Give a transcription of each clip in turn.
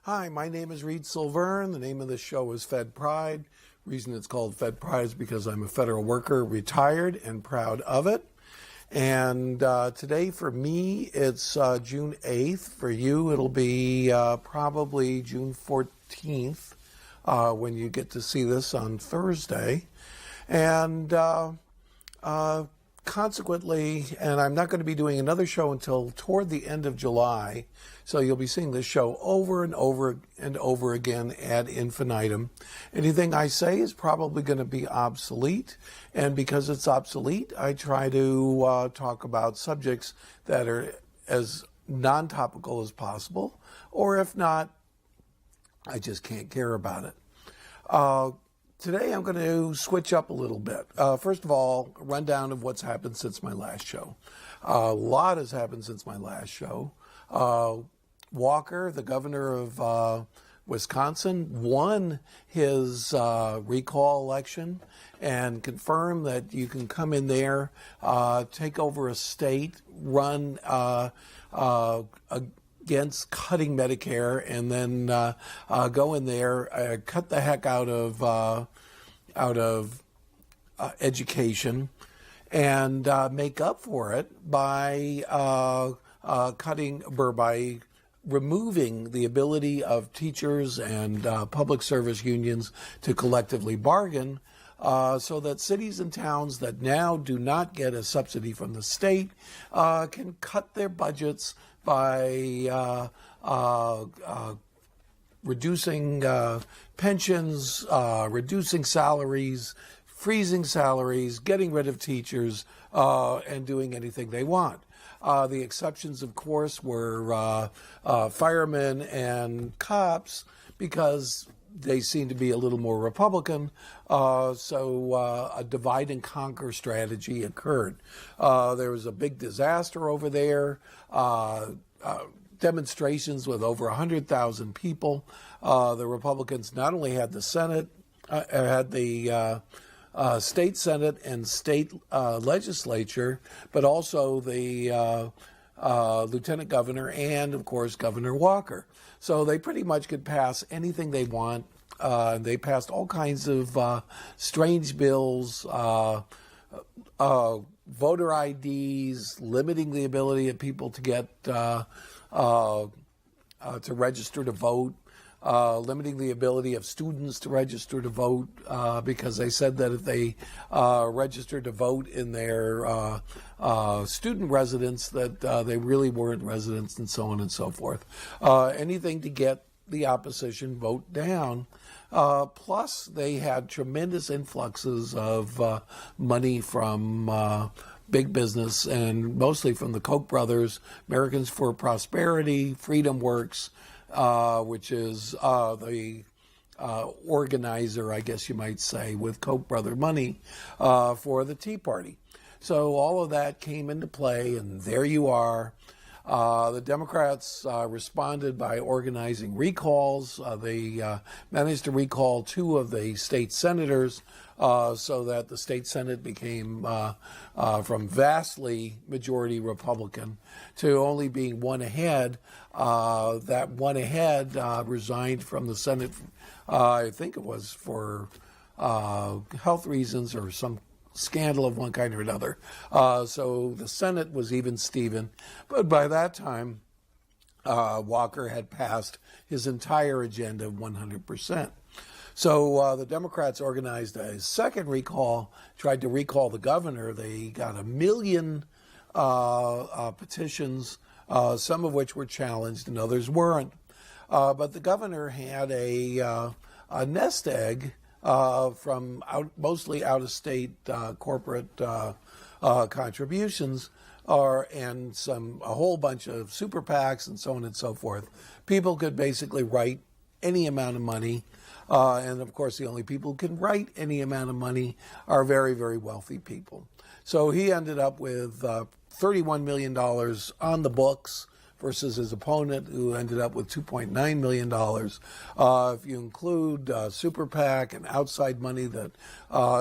Hi, my name is Reed Silverne. The name of this show is Fed Pride. The reason it's called Fed Pride is because I'm a federal worker, retired, and proud of it. And today for me, it's June 8th. For you, it'll be probably June 14th when you get to see this on Thursday. And consequently, and I'm not going to be doing another show until toward the end of July, so you'll be seeing this show over and over and over again ad infinitum. Anything I say is probably going to be obsolete, and because it's obsolete, I try to talk about subjects that are as non-topical as possible, or if not, I just can't care about it. Today I'm going to switch up a little bit. First of all, a rundown of what's happened since my last show. A lot has happened since my last show. Walker, the governor of Wisconsin, won his recall election and confirmed that you can come in there, take over a state, run against cutting Medicare, and then go in there, cut the heck out of education, and make up for it by by removing the ability of teachers and public service unions to collectively bargain, so that cities and towns that now do not get a subsidy from the state can cut their budgets by reducing pensions, reducing salaries, freezing salaries, getting rid of teachers, and doing anything they want. The exceptions, of course, were firemen and cops, because they seem to be a little more Republican, so a divide and conquer strategy occurred. There was a big disaster over there, demonstrations with over 100,000 people. The Republicans not only had the Senate, had the state Senate and state legislature, but also the lieutenant governor and, of course, Governor Walker. So they pretty much could pass anything they want. They passed all kinds of strange bills, voter IDs, limiting the ability of people to get to register to vote, limiting the ability of students to register to vote, because they said that if they registered to vote in their student residence, that they really weren't residents, and so on and so forth. Anything to get the opposition vote down. Plus, they had tremendous influxes of money from big business, and mostly from the Koch brothers, Americans for Prosperity, Freedom Works, which is the organizer, I guess you might say, with Koch brother money for the Tea Party. So all of that came into play, and there you are. The Democrats responded by organizing recalls. They managed to recall 2 of the state senators, so that the state Senate became from vastly majority Republican to only being one ahead. That one ahead resigned from the Senate, I think it was for health reasons or some scandal of one kind or another. So the Senate was even Steven. But by that time, Walker had passed his entire agenda 100%. So the Democrats organized a second recall, tried to recall the governor. They got 1 million petitions, some of which were challenged and others weren't. But the governor had a nest egg from mostly out-of-state corporate contributions, and a whole bunch of super PACs and so on and so forth. People could basically write any amount of money, and of course the only people who can write any amount of money are very, very wealthy people. So he ended up with $31 million on the books versus his opponent, who ended up with $2.9 million. If you include super PAC and outside money that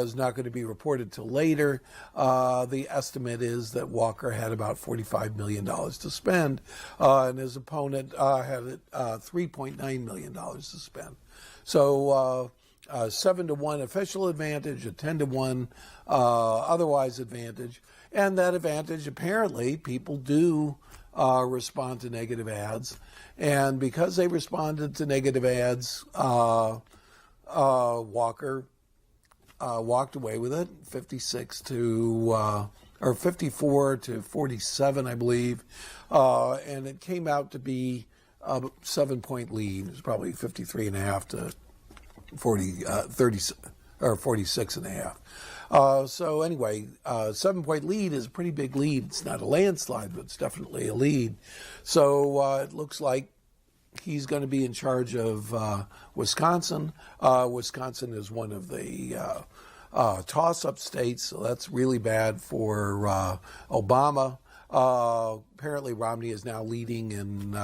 is not going to be reported till later, the estimate is that Walker had about $45 million to spend, and his opponent had $3.9 million to spend. So 7-1 official advantage, a 10-1 otherwise advantage. And that advantage, apparently, people do respond to negative ads. And because they responded to negative ads, Walker walked away with it, 54 to 47, I believe. And it came out to be a 7-point lead. It was probably 53.5 to 46.5. So anyway, 7-point lead is a pretty big lead. It's not a landslide, but it's definitely a lead. So it looks like he's going to be in charge of Wisconsin. Wisconsin is one of the toss-up states, so that's really bad for Obama. Apparently Romney is now leading in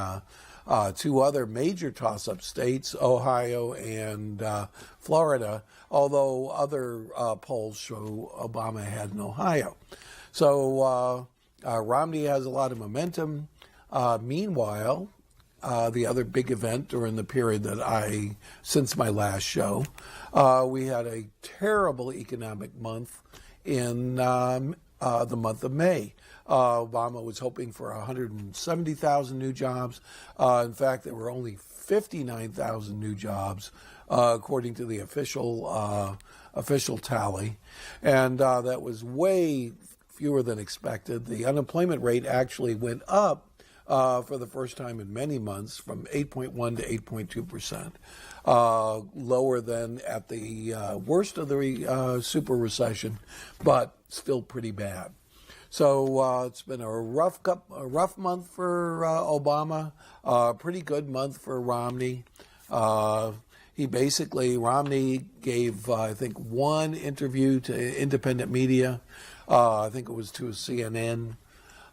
two other major toss-up states, Ohio and Florida, although other polls show Obama ahead in Ohio. So Romney has a lot of momentum. Meanwhile, the other big event during the period that since my last show, we had a terrible economic month in the month of May. Obama was hoping for 170,000 new jobs. In fact, there were only 59,000 new jobs, according to the official tally, and that was way fewer than expected. The unemployment rate actually went up for the first time in many months, from 8.1 to 8.2%, lower than at the worst of the super recession, but still pretty bad. So it's been a rough month for Obama, a pretty good month for Romney. Romney gave, I think, one interview to independent media. I think it was to CNN,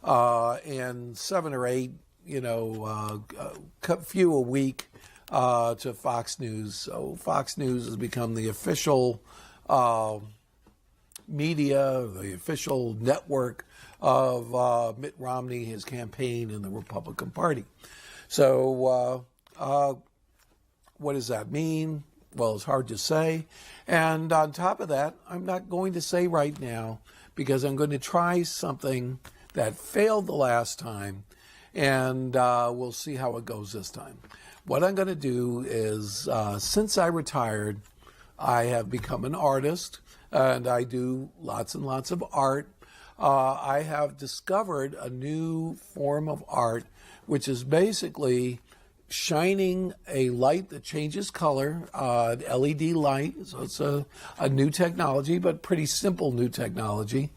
and 7 or 8, few a week to Fox News. So Fox News has become the official media, the official network of Mitt Romney, his campaign, and the Republican Party. So what does that mean? Well, it's hard to say. And on top of that, I'm not going to say right now, because I'm going to try something that failed the last time, and we'll see how it goes this time. What I'm going to do is, since I retired, I have become an artist, and I do lots and lots of art. I have discovered a new form of art, which is basically shining a light that changes color, an LED light. So it's a new technology, but pretty simple new technology.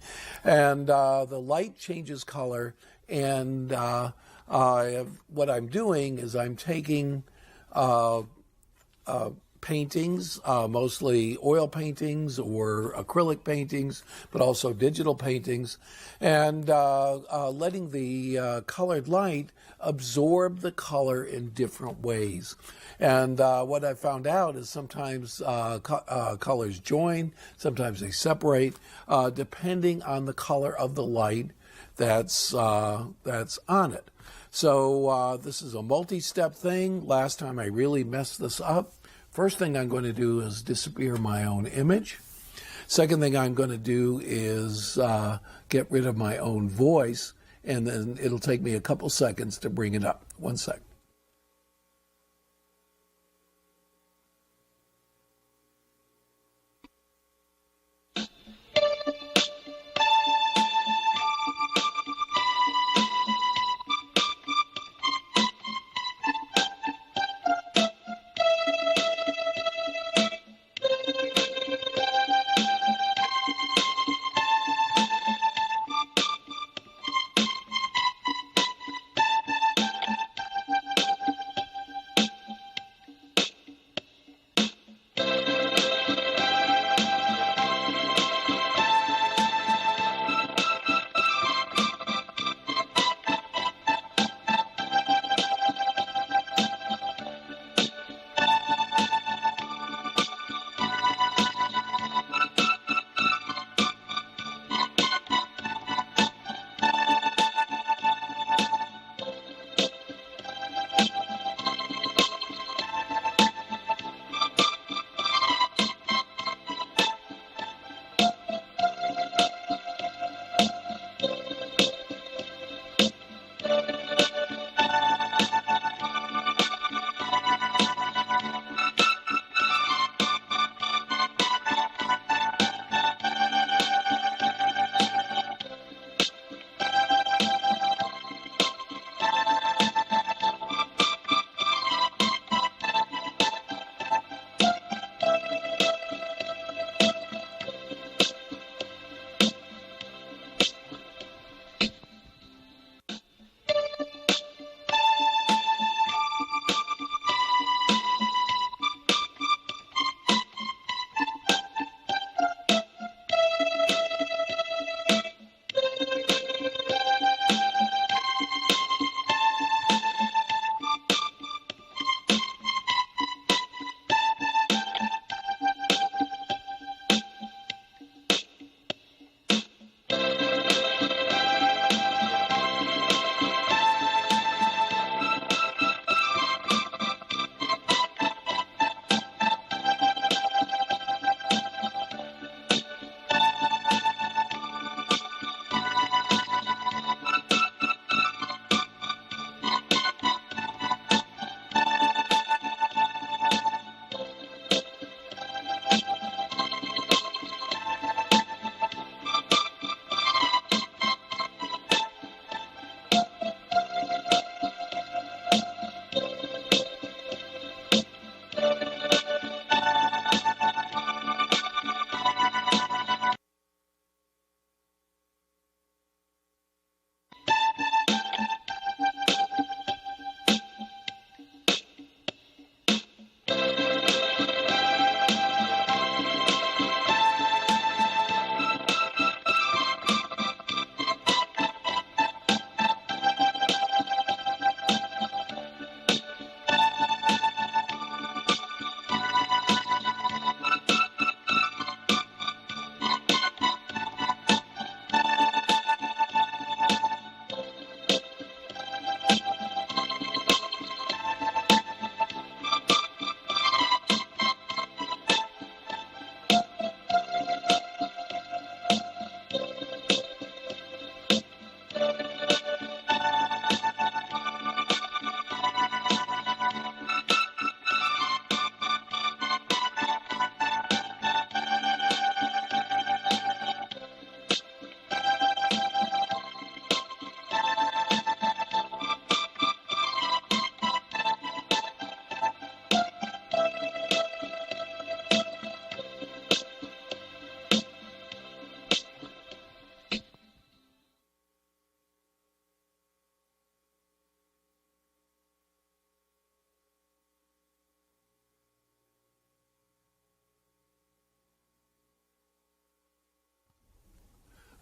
And the light changes color, and what I'm doing is I'm taking paintings, mostly oil paintings or acrylic paintings, but also digital paintings, and letting the colored light absorb the color in different ways. And what I found out is sometimes colors join, sometimes they separate, depending on the color of the light that's on it. So this is a multi-step thing. Last time I really messed this up. First thing I'm going to do is disappear my own image. Second thing I'm going to do is get rid of my own voice, and then it'll take me a couple seconds to bring it up. 1 sec.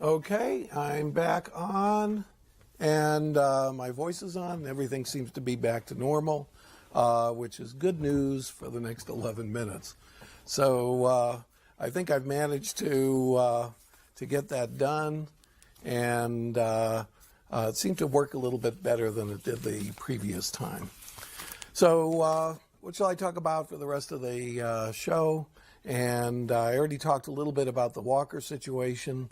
Okay, I'm back on, and my voice is on. Everything seems to be back to normal, which is good news for the next 11 minutes. So I think I've managed to get that done, and it seemed to work a little bit better than it did the previous time. So what shall I talk about for the rest of the show? And I already talked a little bit about the Walker situation.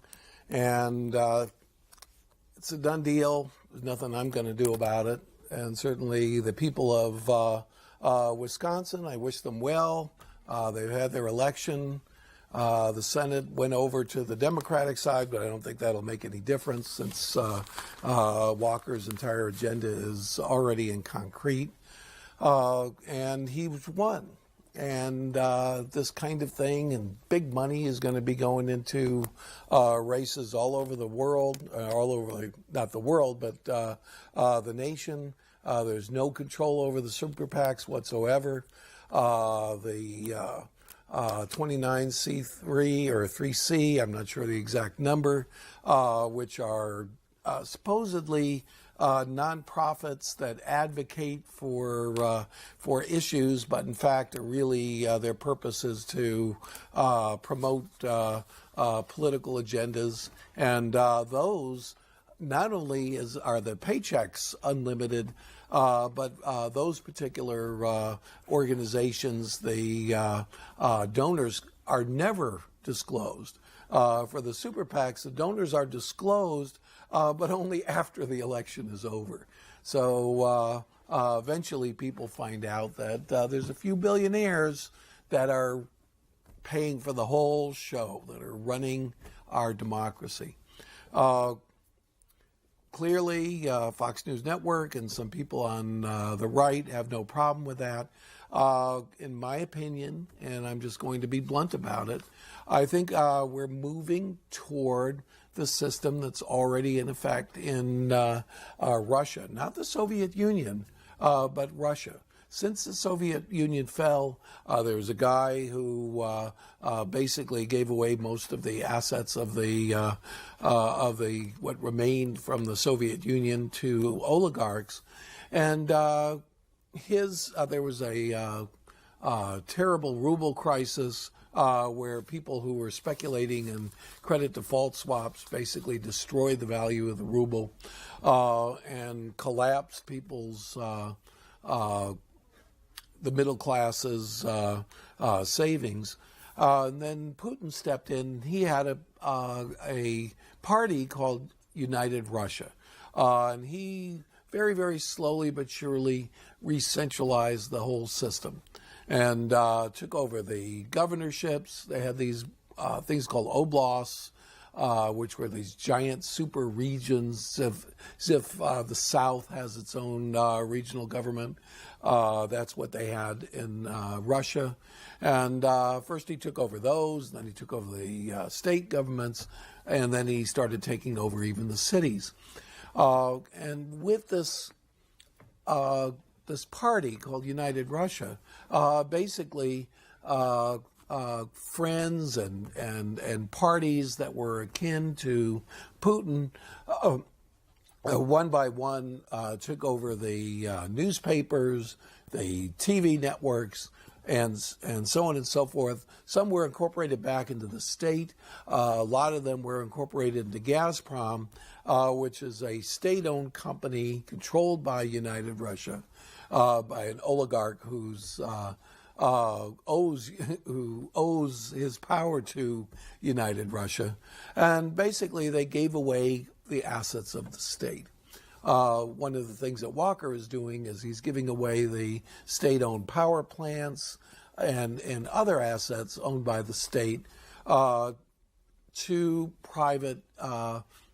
And it's a done deal. There's nothing I'm going to do about it. And certainly the people of Wisconsin, I wish them well. They've had their election. The Senate went over to the Democratic side, but I don't think that'll make any difference since Walker's entire agenda is already in concrete. And he won. And this kind of thing and big money is going to be going into races all over the world, all over, not the world, but the nation. There's no control over the super PACs whatsoever. The 29C3 or 3C, I'm not sure the exact number, which are supposedly nonprofits that advocate for issues, but in fact are really their purpose is to promote political agendas, and those not only are the paychecks unlimited, but those particular organizations, the donors are never disclosed. For the super PACs, the donors are disclosed, but only after the election is over. So eventually people find out that there's a few billionaires that are paying for the whole show, that are running our democracy. Clearly, Fox News Network and some people on the right have no problem with that. In my opinion, and I'm just going to be blunt about it, I think we're moving toward the system that's already in effect in Russia, not the Soviet Union, but Russia. Since the Soviet Union fell, there was a guy who basically gave away most of the assets of the what remained from the Soviet Union to oligarchs, and there was a terrible ruble crisis where people who were speculating in credit default swaps basically destroyed the value of the ruble and collapsed people's the middle class's savings. And then Putin stepped in. He had a party called United Russia. And he very, very slowly but surely re-centralized the whole system and took over the governorships. They had these things called oblasts, which were these giant super regions, as if the South has its own regional government. That's what they had in Russia. And first he took over those, then he took over the state governments, and then he started taking over even the cities. And with this this party called United Russia, basically friends and parties that were akin to Putin, one by one, took over the newspapers, the TV networks, and so on and so forth. Some were incorporated back into the state. A lot of them were incorporated into Gazprom, which is a state-owned company controlled by United Russia, by an oligarch who owes his power to United Russia. And basically they gave away the assets of the state. One of the things that Walker is doing is he's giving away the state-owned power plants and other assets owned by the state to private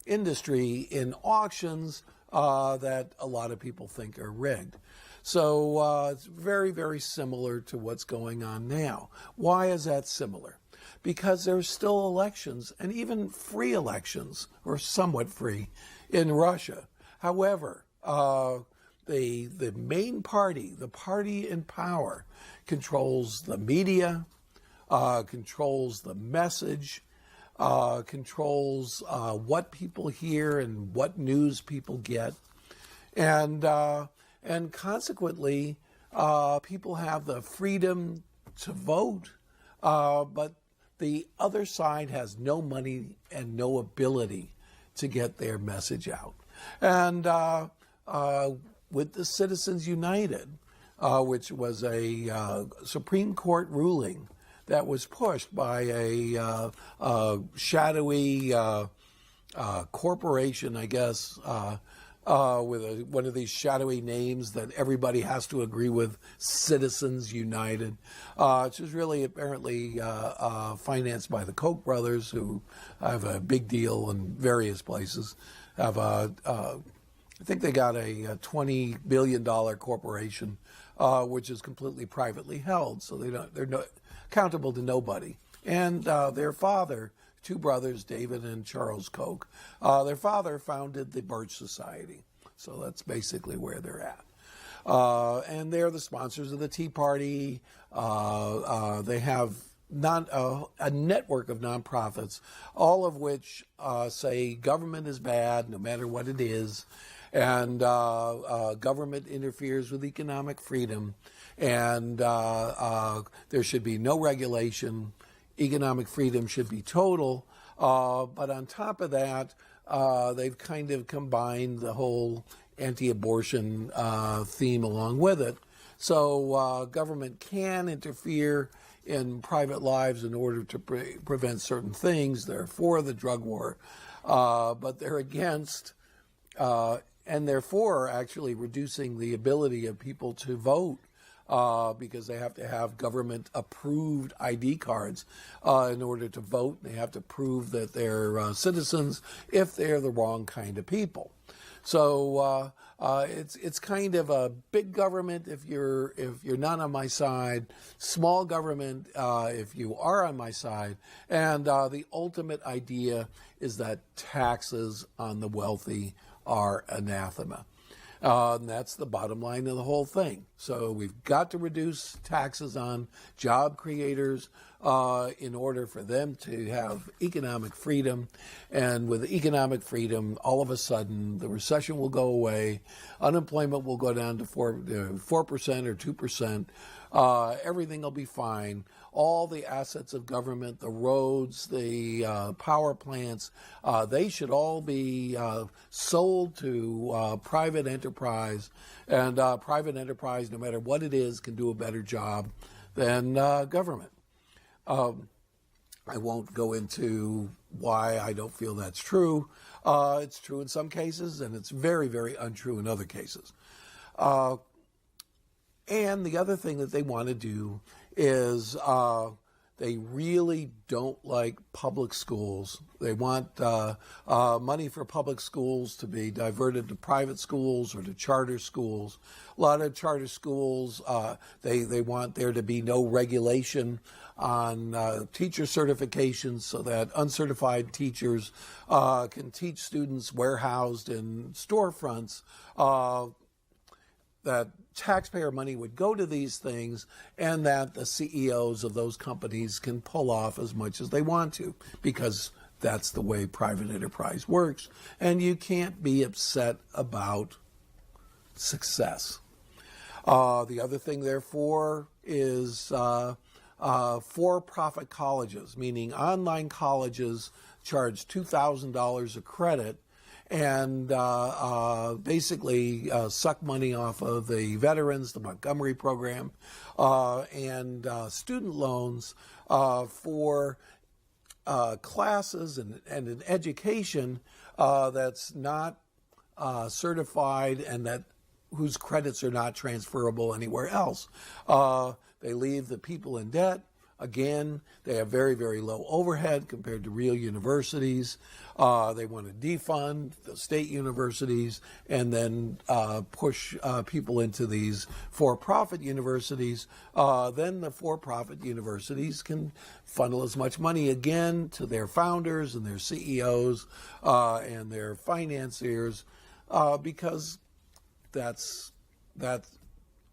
industry in auctions that a lot of people think are rigged. So it's very, very similar to what's going on now. Why is that similar? Because there's still elections, and even free elections, or somewhat free, in Russia. However, the main party, the party in power, controls the media, controls the message, controls what people hear and what news people get, and consequently, people have the freedom to vote, but the other side has no money and no ability to get their message out. And with the Citizens United, which was a Supreme Court ruling that was pushed by a shadowy corporation, I guess, with one of these shadowy names that everybody has to agree with, Citizens United, which is really apparently financed by the Koch brothers, who have a big deal in various places. I think they got a $20 billion corporation, which is completely privately held, so they're accountable to nobody. And their father, two brothers, David and Charles Koch, their father founded the Birch Society. So that's basically where they're at. And they're the sponsors of the Tea Party. They have a network of nonprofits, all of which say government is bad, no matter what it is, and government interferes with economic freedom, and there should be no regulation. Economic freedom should be total, but on top of that, they've kind of combined the whole anti-abortion theme along with it. So government can interfere in private lives in order to prevent certain things. They're for the drug war, but they're against, and therefore actually reducing the ability of people to vote. Because they have to have government-approved ID cards in order to vote. They have to prove that they're citizens if they're the wrong kind of people. So it's kind of a big government if you're not on my side, small government if you are on my side, and the ultimate idea is that taxes on the wealthy are anathema. And that's the bottom line of the whole thing. So we've got to reduce taxes on job creators in order for them to have economic freedom. And with economic freedom, all of a sudden, the recession will go away. Unemployment will go down to 4% or 2%. Everything will be fine. All the assets of government, the roads, the power plants, they should all be sold to private enterprise. And private enterprise, no matter what it is, can do a better job than government. I won't go into why I don't feel that's true. It's true in some cases, and it's very, very untrue in other cases. And the other thing that they want to do is they really don't like public schools. They want money for public schools to be diverted to private schools or to charter schools. A lot of charter schools, they want there to be no regulation on teacher certifications so that uncertified teachers can teach students warehoused in storefronts, that taxpayer money would go to these things, and that the CEOs of those companies can pull off as much as they want to, because that's the way private enterprise works, and you can't be upset about success. The other thing, therefore, is for-profit colleges, meaning online colleges charge $2,000 a credit and basically suck money off of the veterans, the Montgomery program, and student loans for classes and an education that's not certified and that whose credits are not transferable anywhere else. They leave the people in debt. Again, they have very, very low overhead compared to real universities. They want to defund the state universities and then push people into these for-profit universities. Then the for-profit universities can funnel as much money again to their founders and their CEOs and their financiers because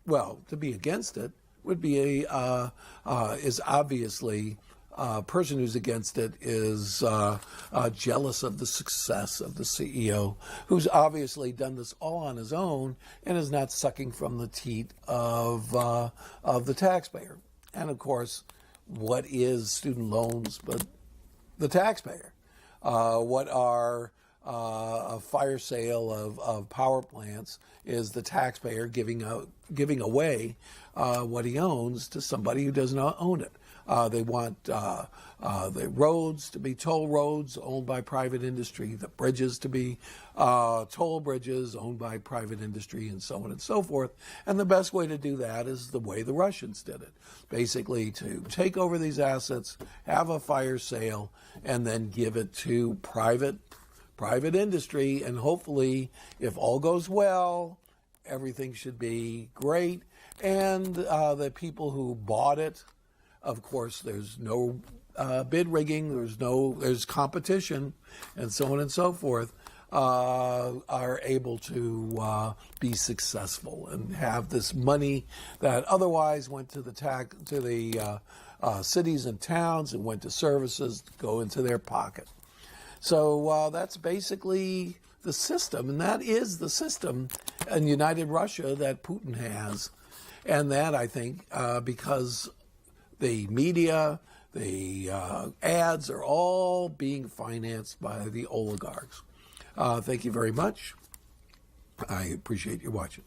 well, to be against it would be is obviously person who's against it is jealous of the success of the CEO, who's obviously done this all on his own and is not sucking from the teat of the taxpayer. And of course, what is student loans but the taxpayer? What are a fire sale of power plants is the taxpayer giving away what he owns to somebody who does not own it. They want the roads to be toll roads owned by private industry, the bridges to be toll bridges owned by private industry, and so on and so forth. And the best way to do that is the way the Russians did it, basically to take over these assets, have a fire sale, and then give it to private industry. And hopefully, if all goes well, everything should be great. And the people who bought it, of course, there's no bid rigging, there's competition, and so on and so forth, are able to be successful and have this money that otherwise went to the cities and towns and went to services go into their pocket. So that's basically the system, and that is the system in United Russia that Putin has, and that I think because the media, the ads are all being financed by the oligarchs. Thank you very much. I appreciate you watching.